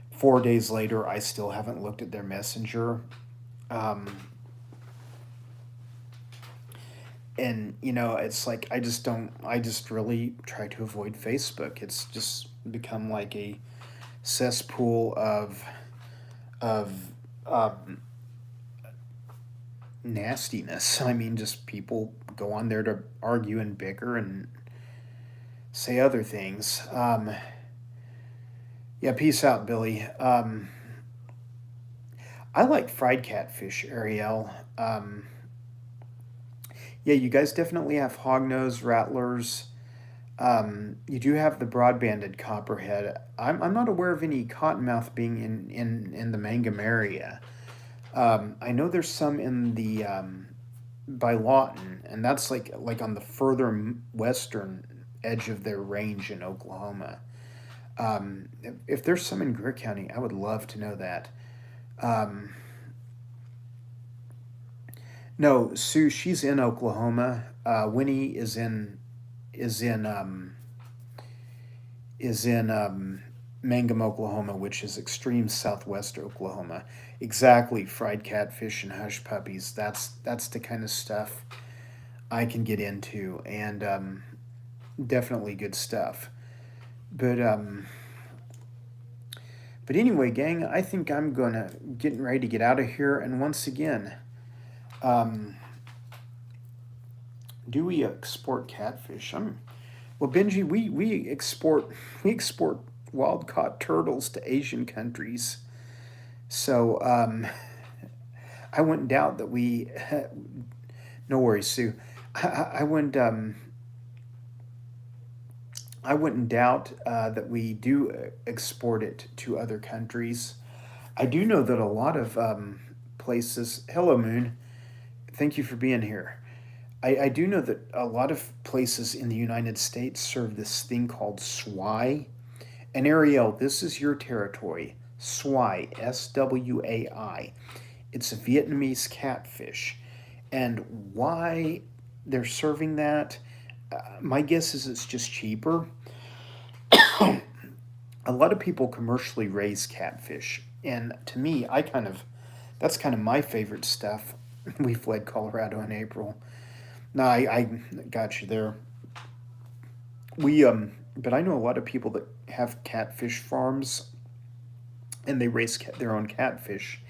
4 days later, I still haven't looked at their messenger. Um, and it's like I just don't. I just really try to avoid Facebook. It's just become like a cesspool of um, nastiness. I mean, just people go on there to argue and bicker, and say other things. Yeah, peace out, Billy. I like fried catfish, Ariel. Yeah, you guys definitely have hognose, rattlers. You do have the broad-banded copperhead. I'm not aware of any cottonmouth being in the Mangum area. I know there's some in the by Lawton, and that's like on the further western edge of their range in Oklahoma. If there's some in Greer County, I would love to know that. Um, no, Sue, she's in Oklahoma. Winnie is in is in Mangum, Oklahoma, which is extreme southwest Oklahoma. Exactly, fried catfish and hush puppies. That's the kind of stuff I can get into, and definitely good stuff. But but anyway, gang, I think I'm gonna getting ready to get out of here. And once again, um, do we export catfish? Well, Benji, we export wild caught turtles to Asian countries. So I wouldn't doubt that we. No worries, Sue. I wouldn't. I wouldn't doubt that we do export it to other countries. I do know that a lot of places. Hello, Moon. Thank you for being here. I do know that a lot of places in the United States serve this thing called swai. And Ariel, this is your territory. Swai, Swai. It's a Vietnamese catfish. And why they're serving that, my guess is it's just cheaper. A lot of people commercially raise catfish. And to me, that's kind of my favorite stuff. We fled Colorado in April. No, I got you there. But I know a lot of people that have catfish farms and they raise their own catfish.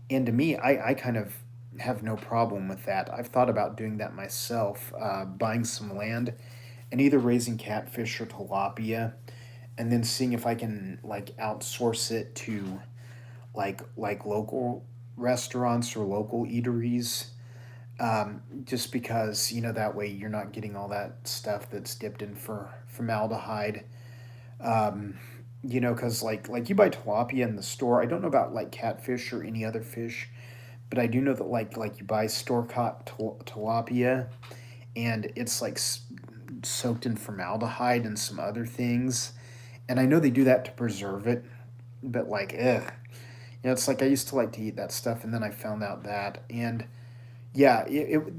And to me, I kind of have no problem with that. I've thought about doing that myself, buying some land and either raising catfish or tilapia, and then seeing if I can like outsource it to like local restaurants or local eateries. Just because that way you're not getting all that stuff that's dipped in for formaldehyde. Um, because like you buy tilapia in the store. I don't know about like catfish or any other fish, but I do know that like you buy store caught tilapia, and it's like soaked in formaldehyde and some other things. And I know they do that to preserve it, but like, ugh. It's like I used to like to eat that stuff, and then I found out that, and yeah,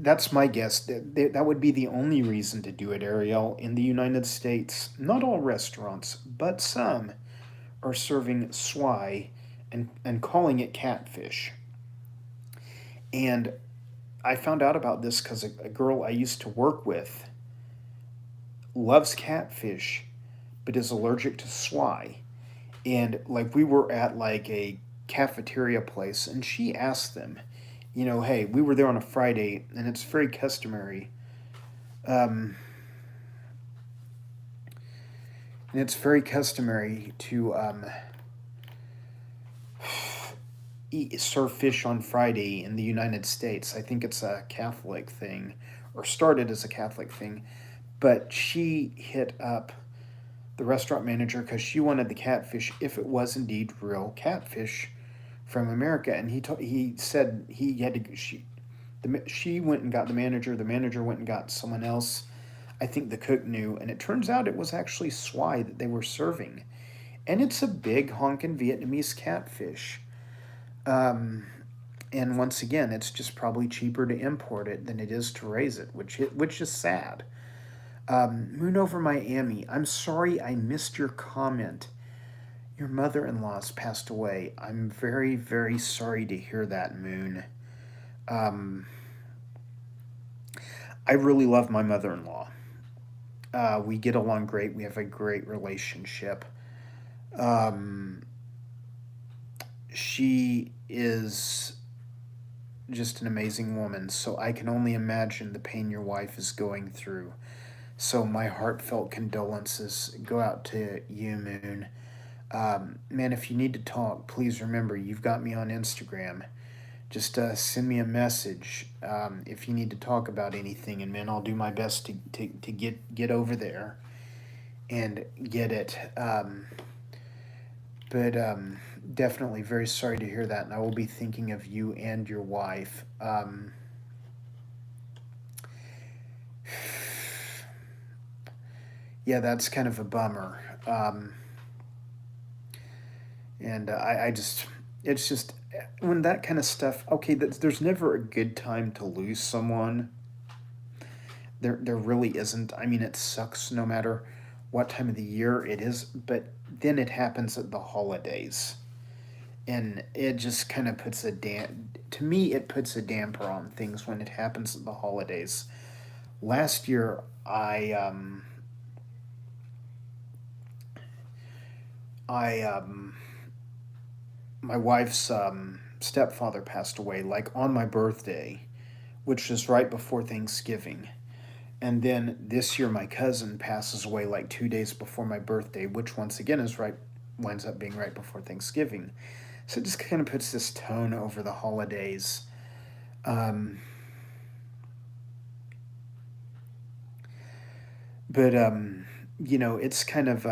that's my guess. That would be the only reason to do it, Ariel. In the United States, not all restaurants, but some are serving swai and calling it catfish. And I found out about this because a girl I used to work with loves catfish, but is allergic to swai. And like we were at like a cafeteria place, and she asked them, hey, we were there on a Friday, and it's very customary. Um, and it's very customary to serve fish on Friday in the United States. I think it's a Catholic thing, or started as a Catholic thing. But she hit up the restaurant manager because she wanted the catfish if it was indeed real catfish from America, and he said he had to she went and got the manager. The manager went and got someone else. I think the cook knew, and it turns out it was actually swai that they were serving, and it's a big honkin' Vietnamese catfish. Um, and once again, it's just probably cheaper to import it than it is to raise it, which is sad. Moon over Miami. I'm sorry I missed your comment. Your mother-in-law's passed away. I'm very, very sorry to hear that, Moon. Um, I really love my mother-in-law. We get along great. We have a great relationship. Um, she is just an amazing woman. So I can only imagine the pain your wife is going through. So my heartfelt condolences go out to you, Moon. Man, if you need to talk, please remember you've got me on Instagram. Just send me a message if you need to talk about anything, and man, I'll do my best to get over there and get it. But definitely very sorry to hear that, and I will be thinking of you and your wife. Yeah, that's kind of a bummer. And I just, it's just when that kind of stuff. Okay, there's never a good time to lose someone. There really isn't. I mean, it sucks no matter what time of the year it is, but then it happens at the holidays, and it just kind of puts a to me it puts a damper on things when it happens at the holidays. Last year, I my wife's stepfather passed away like on my birthday, which is right before Thanksgiving. And then this year, my cousin passes away like 2 days before my birthday, which once again is right, winds up being right before Thanksgiving. So it just kind of puts this tone over the holidays. Um, but it's kind of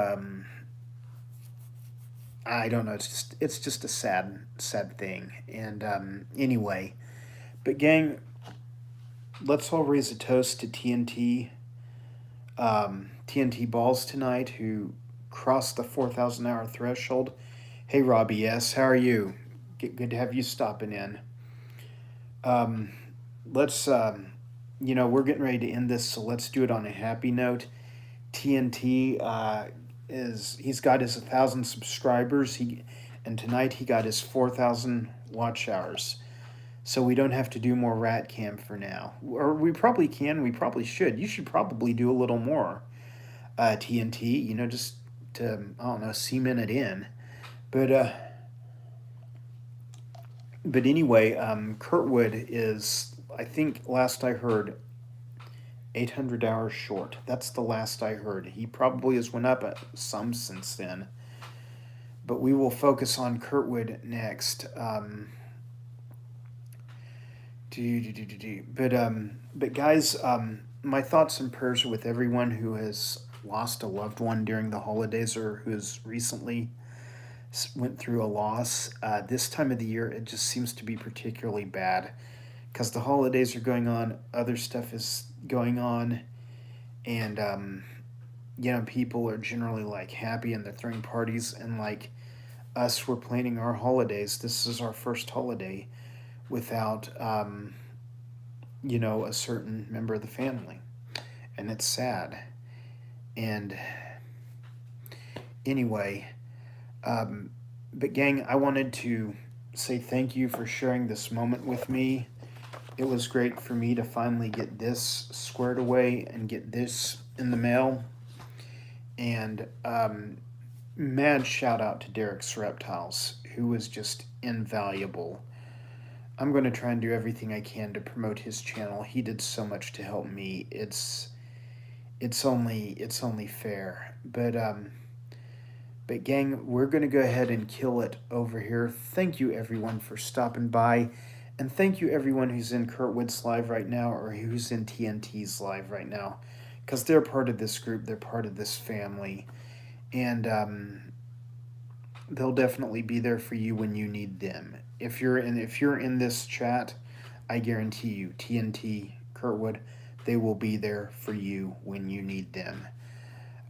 I don't know. It's just a sad thing. And anyway, but gang, let's all raise a toast to TNT balls tonight who crossed the 4,000 hour threshold. Hey Robbie S, how are you? Good to have you stopping in. Um, let's we're getting ready to end this, so let's do it on a happy note. TNT is he's got his 1,000 subscribers. And tonight he got his 4,000 watch hours. So we don't have to do more rat cam for now, or we probably can. We probably should. You should probably do a little more TNT. Just to I don't know cement it in. But anyway, Kurtwood is I think last I heard 800 hours short. That's the last I heard. He probably has went up some since then. But we will focus on Kurtwood next. But guys, my thoughts and prayers are with everyone who has lost a loved one during the holidays or who has recently went through a loss. This time of the year, it just seems to be particularly bad because the holidays are going on, other stuff is going on, and people are generally like happy and they're throwing parties, and like us, we're planning our holidays. This is our first holiday without a certain member of the family, and it's sad. And anyway, but gang, I wanted to say thank you for sharing this moment with me. It was great for me to finally get this squared away and get this in the mail. And mad shout out to Derek's Reptiles, who was just invaluable. I'm going to try and do everything I can to promote his channel. He did so much to help me. It's only fair. But gang, we're going to go ahead and kill it over here. Thank you everyone for stopping by. And thank you everyone who's in Kurtwood's live right now or who's in TNT's live right now. Because they're part of this group, they're part of this family. And they'll definitely be there for you when you need them. If you're in this chat, I guarantee you, TNT, Kurtwood, they will be there for you when you need them.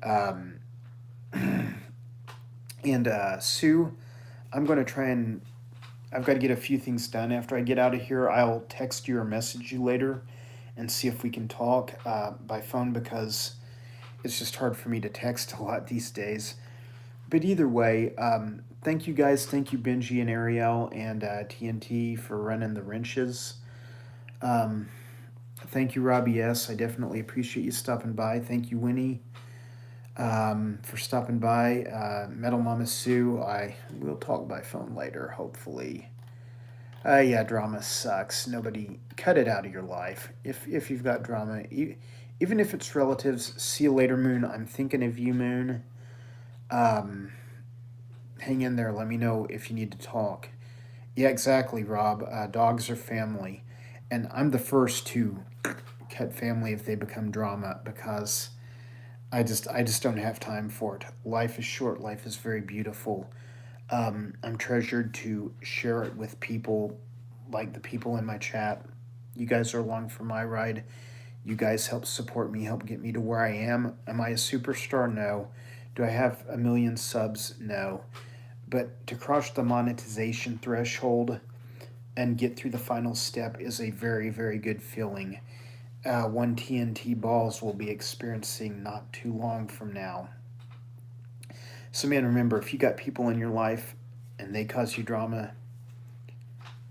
Um, and Sue, I'm going to try and I've got to get a few things done after I get out of here. I'll text you or message you later and see if we can talk by phone because it's just hard for me to text a lot these days. But either way, thank you guys. Thank you, Benji and Ariel and TNT for running the wrenches. Um, Thank you, Robbie S. I definitely appreciate you stopping by. Thank you, Winnie, for stopping by. Metal Mama Sue, I will talk by phone later, hopefully. Yeah, drama sucks. Nobody cut it out of your life. If you've got drama, even if it's relatives. See you later, Moon. I'm thinking of you, Moon. Um, Hang in there. Let me know if you need to talk. Yeah, exactly, Rob. Dogs are family, and I'm the first to cut family if they become drama because I just don't have time for it. Life is short. Life is very beautiful. I'm treasured to share it with people like the people in my chat. You guys are along for my ride. You guys help support me, help get me to where I am. Am I a superstar? No. Do I have a million subs? No. But to cross the monetization threshold and get through the final step is a very, very good feeling. One TNT Balls will be experiencing not too long from now. So, man, remember, if you got people in your life and they cause you drama,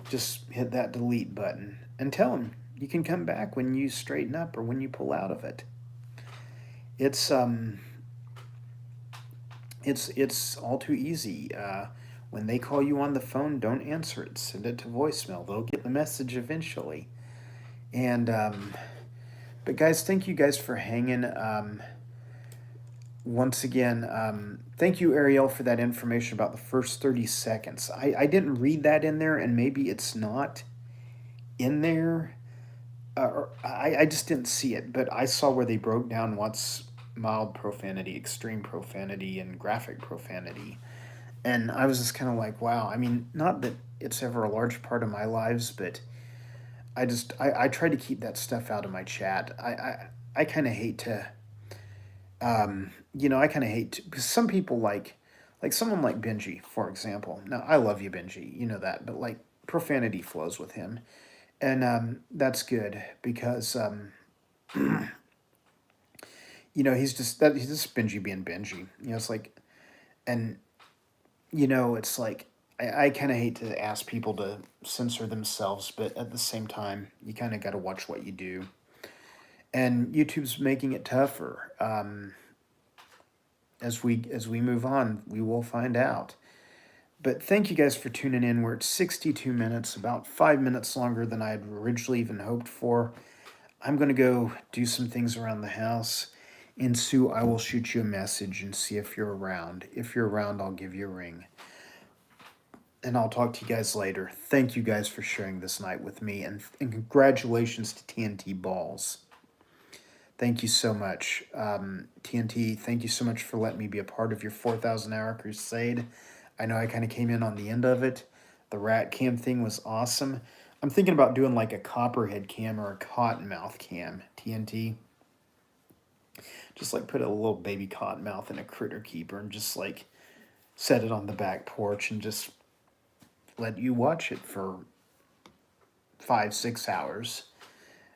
just hit that delete button and tell them you can come back when you straighten up or when you pull out of it. It's it's all too easy. When they call you on the phone, don't answer it. Send it to voicemail. They'll get the message eventually. And but guys, thank you guys for hanging. Once again, thank you, Ariel, for that information about the first 30 seconds. I didn't read that in there, and maybe it's not in there. I just didn't see it, but I saw where they broke down what's mild profanity, extreme profanity, and graphic profanity. And I was just kind of like, wow. I mean, not that it's ever a large part of my lives, but I try to keep that stuff out of my chat. I kind of hate to I kind of hate to, because some people like someone like Benji, for example. Now I love you, Benji, you know that, but like profanity flows with him, and that's good because he's just Benji being Benji. It's like, and it's like I kind of hate to ask people to censor themselves, but at the same time, you kind of got to watch what you do, and YouTube's making it tougher. As we move on, we will find out. But thank you guys for tuning in. We're at 62 minutes, about 5 minutes longer than I had originally even hoped for. I'm going to go do some things around the house. And Sue, I will shoot you a message and see if you're around. If you're around, I'll give you a ring. And I'll talk to you guys later. Thank you guys for sharing this night with me. And congratulations to TNT Balls. Thank you so much. TNT, thank you so much for letting me be a part of your 4,000 hour crusade. I know I kind of came in on the end of it. The rat cam thing was awesome. I'm thinking about doing like a copperhead cam or a cottonmouth cam, TNT. Just like put a little baby cottonmouth in a critter keeper and just like set it on the back porch and just let you watch it for 5-6 hours.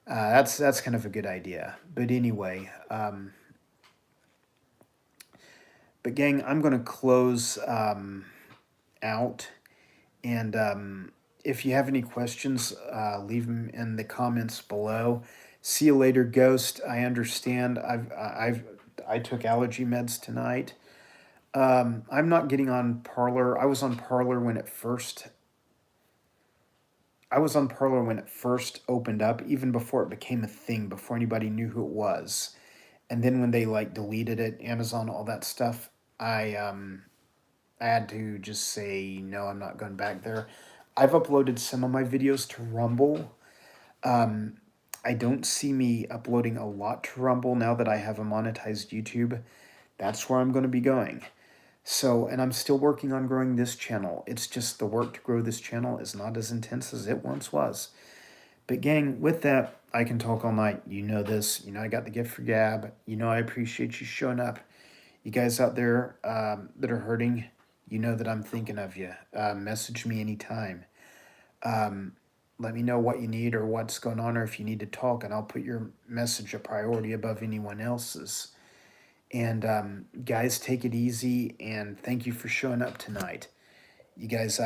That's kind of a good idea. But anyway, but gang, I'm gonna close out, and if you have any questions, leave them in the comments below. See you later, Ghost. I understand. I took allergy meds tonight. I'm not getting on Parlor. I was on Parlor when it first opened up, even before it became a thing, before anybody knew who it was. And then when they like deleted it, Amazon, all that stuff, I had to just say no, I'm not going back there. I've uploaded some of my videos to Rumble. I don't see me uploading a lot to Rumble now that I have a monetized YouTube. That's where I'm going to be going. So, and I'm still working on growing this channel. It's just the work to grow this channel is not as intense as it once was. But gang, with that, I can talk all night. You know this. You know I got the gift for gab. You know I appreciate you showing up. You guys out there that are hurting, you know that I'm thinking of you. Message me anytime. Let me know what you need or what's going on or if you need to talk, and I'll put your message a priority above anyone else's. And guys, take it easy, and thank you for showing up tonight. You guys